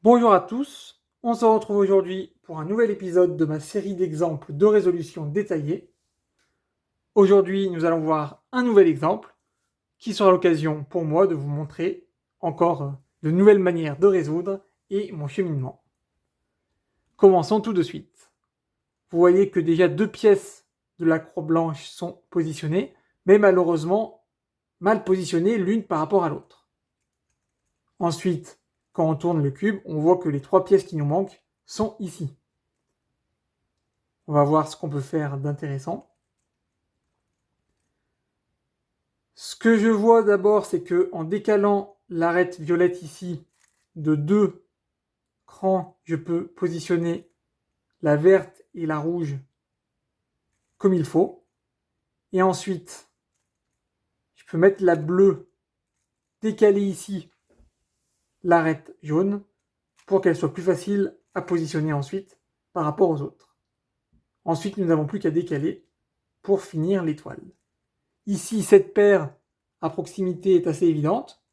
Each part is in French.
Bonjour à tous, on se retrouve aujourd'hui pour un nouvel épisode de ma série d'exemples de résolution détaillée. Aujourd'hui, nous allons voir un nouvel exemple qui sera l'occasion pour moi de vous montrer encore de nouvelles manières de résoudre et mon cheminement. Commençons tout de suite. Vous voyez que déjà deux pièces de la croix blanche sont positionnées, mais malheureusement mal positionnées l'une par rapport à l'autre. Ensuite, quand on tourne le cube, on voit que les trois pièces qui nous manquent sont ici. On va voir ce qu'on peut faire d'intéressant. Ce que je vois d'abord, c'est que en décalant l'arête violette ici de 2 crans, je peux positionner la verte et la rouge comme il faut. Et ensuite, je peux mettre la bleue, décaler ici l'arête jaune pour qu'elle soit plus facile à positionner ensuite par rapport aux autres. Ensuite, nous n'avons plus qu'à décaler pour finir l'étoile. Ici, cette paire à proximité est assez évidente.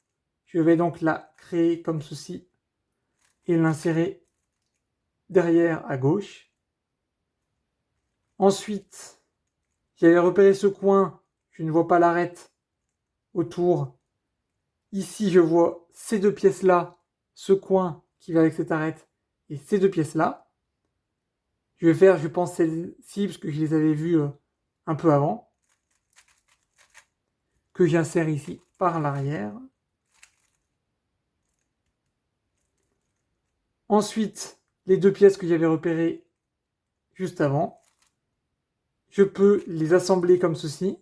Je vais donc la créer comme ceci et l'insérer derrière à gauche. Ensuite, j'avais repéré ce coin, je ne vois pas l'arête autour. Ici, je vois ces deux pièces-là, ce coin qui va avec cette arête et ces deux pièces-là. Je vais faire, je pense, celles-ci, parce que je les avais vues un peu avant, que j'insère ici par l'arrière. Ensuite, les deux pièces que j'avais repérées juste avant, je peux les assembler comme ceci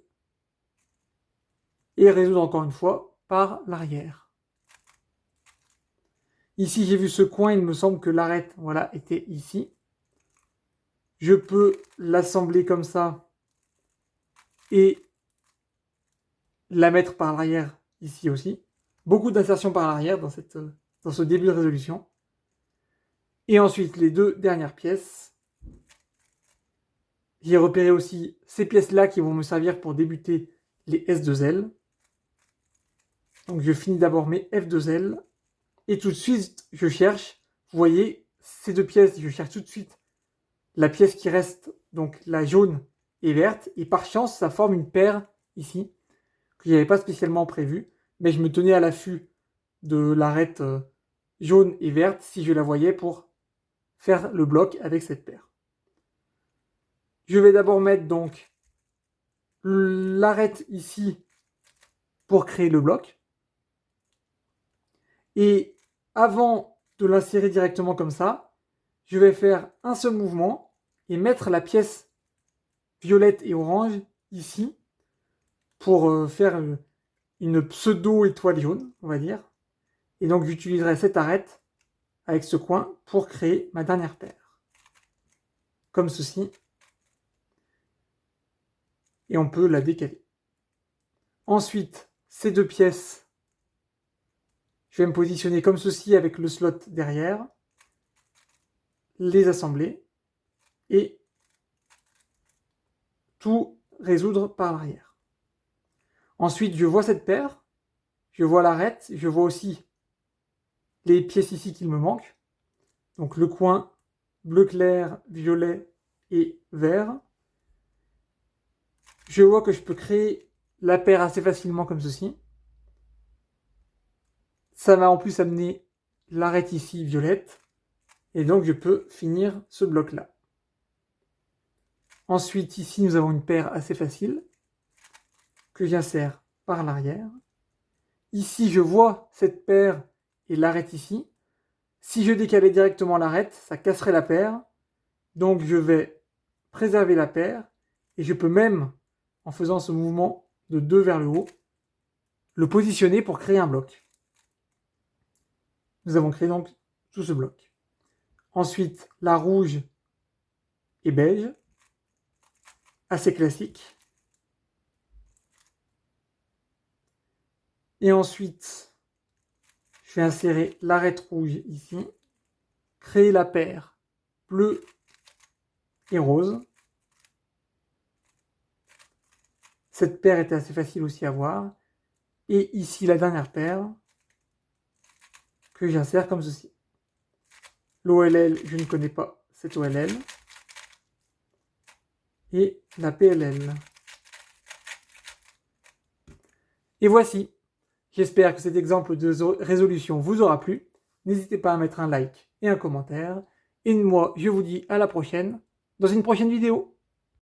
et résoudre encore une fois par l'arrière. Ici, j'ai vu ce coin, il me semble que l'arête, voilà, était ici. Je peux l'assembler comme ça et la mettre par l'arrière ici aussi. Beaucoup d'insertions par l'arrière dans ce début de résolution. Et ensuite, les deux dernières pièces. J'ai repéré aussi ces pièces-là qui vont me servir pour débuter les S2L. Donc je finis d'abord mes F2L. Et tout de suite, je cherche. Vous voyez, ces deux pièces, je cherche tout de suite la pièce qui reste, donc la jaune et verte. Et par chance, ça forme une paire ici, que je n'avais pas spécialement prévu. Mais je me tenais à l'affût de l'arête jaune et verte si je la voyais pour faire le bloc avec cette paire. Je vais d'abord mettre donc l'arête ici pour créer le bloc. Et avant de l'insérer directement comme ça, je vais faire un seul mouvement et mettre la pièce violette et orange ici pour faire une pseudo-étoile jaune, on va dire. Et donc j'utiliserai cette arête avec ce coin pour créer ma dernière paire. Comme ceci. Et on peut la décaler. Ensuite, ces deux pièces, je vais me positionner comme ceci avec le slot derrière, les assembler et tout résoudre par l'arrière. Ensuite, je vois cette paire, je vois l'arête, je vois aussi les pièces ici qu'il me manquent. Donc le coin bleu clair, violet et vert. Je vois que je peux créer la paire assez facilement comme ceci. Ça m'a en plus amené l'arête ici violette. Et donc je peux finir ce bloc-là. Ensuite, ici, nous avons une paire assez facile que j'insère par l'arrière. Ici, je vois cette paire et l'arête ici. Si je décalais directement l'arête, ça casserait la paire. Donc je vais préserver la paire et je peux même, en faisant ce mouvement de 2 vers le haut, le positionner pour créer un bloc. Nous avons créé donc tout ce bloc. Ensuite, la rouge et beige, assez classique. Et ensuite, je vais insérer l'arête rouge ici, créer la paire bleu et rose. Cette paire était assez facile aussi à voir. Et ici, la dernière paire que j'insère comme ceci. L'OLL, je ne connais pas cette OLL. Et la PLL. Et voici. J'espère que cet exemple de résolution vous aura plu. N'hésitez pas à mettre un like et un commentaire. Et moi, je vous dis à la prochaine, dans une prochaine vidéo.